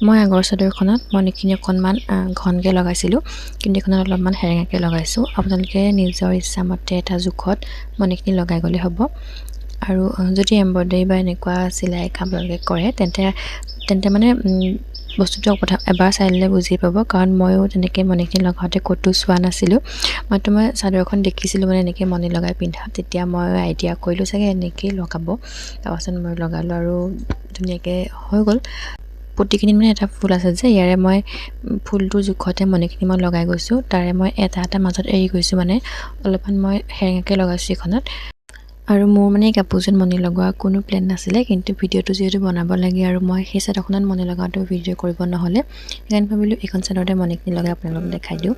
মই আগৰ চাদৰখনত মণিখিনি অকণমান ঘনকৈ লগাইছিলোঁ, কিন্তু এইখনত অলপমান সেৰেঙাকৈ লগাইছোঁ। আপোনালোকে নিজৰ ইচ্ছামতে এটা জোখত মণিখিনি লগাই গ'লে হ'ব। আৰু যদি এম্ব্ৰইডাৰী বা এনেকুৱা চিলাই কাম আপোনালোকে কৰে তেন্তে মানে বস্তুটো এবাৰ চাই ল'লে বুজি পাব, কাৰণ ময়ো তেনেকৈ মণিখিনি লগাওঁতে ক'তো চোৱা নাছিলোঁ। মই চাদৰখন দেখিছিলোঁ মানে এনেকৈ মণি লগাই পিন্ধা, তেতিয়া মই আইডিয়া কৰিলোঁ চাগে এনেকৈয়ে লগাব। তাৰপাছত মই লগালোঁ আৰু ধুনীয়াকৈ হৈ গ'ল। প্ৰতিখিনিত মানে এটা ফুল আছে যে, ইয়াৰে মই ফুলটোৰ জোখতে মণিখিনি মই লগাই গৈছোঁ। তাৰে মই এটা মাজত এৰি গৈছোঁ, মানে অলপমান মই সেৰেঙাকৈ লগাইছোঁ এইখনত। আৰু মোৰ মানে এই কাপোৰযোৰত মণি লগোৱা কোনো প্লেন নাছিলে, কিন্তু ভিডিঅ'টো যিহেতু বনাব লাগে আৰু মই সেই চাদৰখনত মণি লগাওঁতেও ভিডিঅ' কৰিব নহ'লে, সেইকাৰণে ভাবিলোঁ এইখন চাদৰতে মণিখিনি লগাই আপোনালোকক দেখাই দিওঁ।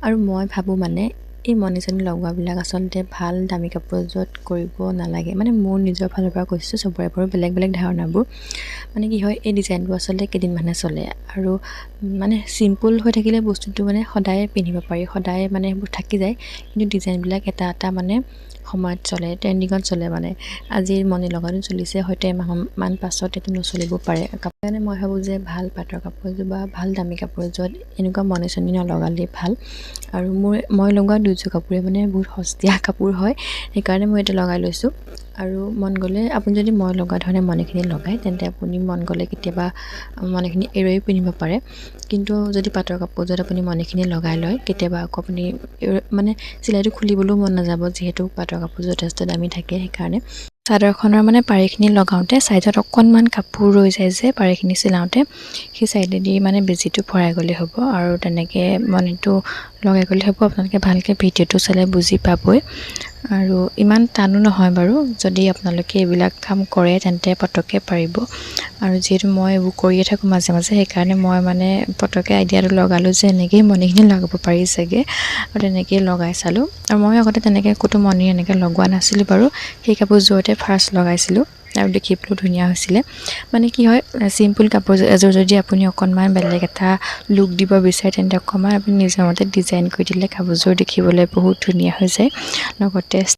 আৰু মই ভাবোঁ মানে এই মণি চণি লগোৱাবিলাক আচলতে ভাল দামী কাপোৰযোৰত কৰিব নালাগে। মানে মোৰ নিজৰ ফালৰ পৰা কৈছোঁ, চবৰে বাৰু বেলেগ বেলেগ ধাৰণাবোৰ। মানে কি হয়, এই ডিজাইনবোৰ আচলতে কেইদিনমানহে চলে, আৰু মানে চিম্পুল হৈ থাকিলে বস্তুটো মানে সদায়ে পিন্ধিব পাৰি, সদায় মানে সেইবোৰ থাকি যায়। কিন্তু ডিজাইনবিলাক এটা মানে সময়ত চলে, ট্ৰেণ্ডিঙত চলে। মানে আজি মণি লগাটো চলিছে, হয়তো এমাহমান পাছত এইটো নচলিব পাৰে। কাৰণে মই ভাবোঁ যে ভাল পাটৰ কাপোৰযোৰ বা ভাল দামী কাপোৰযোৰত এনেকুৱা মণি চণি নলগালেই ভাল। আৰু মই লগোৱা দুযোৰ কাপোৰে মানে বহুত সস্তীয়া কাপোৰ হয়, সেইকাৰণে মই এইটো লগাই লৈছোঁ। আৰু মন গ'লে আপুনি যদি মই লগা ধৰণে মণিখিনি লগায়, তেন্তে আপুনি মন গ'লে কেতিয়াবা মণিখিনি এৰুৱাইও পিন্ধিব পাৰে। কিন্তু যদি পাটৰ কাপোৰযোৰত আপুনি মণিখিনি লগাই লয়, কেতিয়াবা আকৌ আপুনি মানে চিলাইটো খুলিবলৈও মন নাযাব, যিহেতু পাটৰ কাপোৰযোৰ যথেষ্ট দামী থাকে। সেইকাৰণে চাদৰখনৰ মানে পাৰিখিনি লগাওঁতে ছাইডত অকণমান কাপোৰ ৰৈ যায় যে, পাৰিখিনি চিলাওঁতে সেই ছাইডেদি মানে বেজিটো ভৰাই গ'লেই হ'ব, আৰু তেনেকৈ মণিটো লগাই গ'লে হ'ব। আপোনালোকে ভালকৈ ভিডিঅ'টো চালে বুজি পাবই। আৰু ইমান টানো নহয় বাৰু, যদি আপোনালোকে এইবিলাক কাম কৰে তেন্তে পটককৈ পাৰিব। আৰু যিহেতু মই এইবোৰ কৰিয়ে থাকোঁ মাজে মাজে, সেইকাৰণে মই মানে পটককৈ আইডিয়াটো লগালোঁ যে এনেকৈয়ে মণিখিনি লগাব পাৰি চাগে, আৰু তেনেকৈয়ে লগাই চালোঁ। আৰু মই আগতে তেনেকৈ ক'তো মণি এনেকৈ লগোৱা নাছিলোঁ বাৰু, সেই কাপোৰযোৰতে ফাৰ্ষ্ট লগাইছিলোঁ আৰু দেখিবলৈও ধুনীয়া হৈছিলে। মানে কি হয়, চিম্পুল কাপোৰ এযোৰ যদি আপুনি অকণমান বেলেগ এটা লুক দিব বিচাৰে, তেন্তে অকণমান আপুনি নিজৰ মতে ডিজাইন কৰি দিলে কাপোৰযোৰ দেখিবলৈ বহুত ধুনীয়া হৈ যায়। লগতে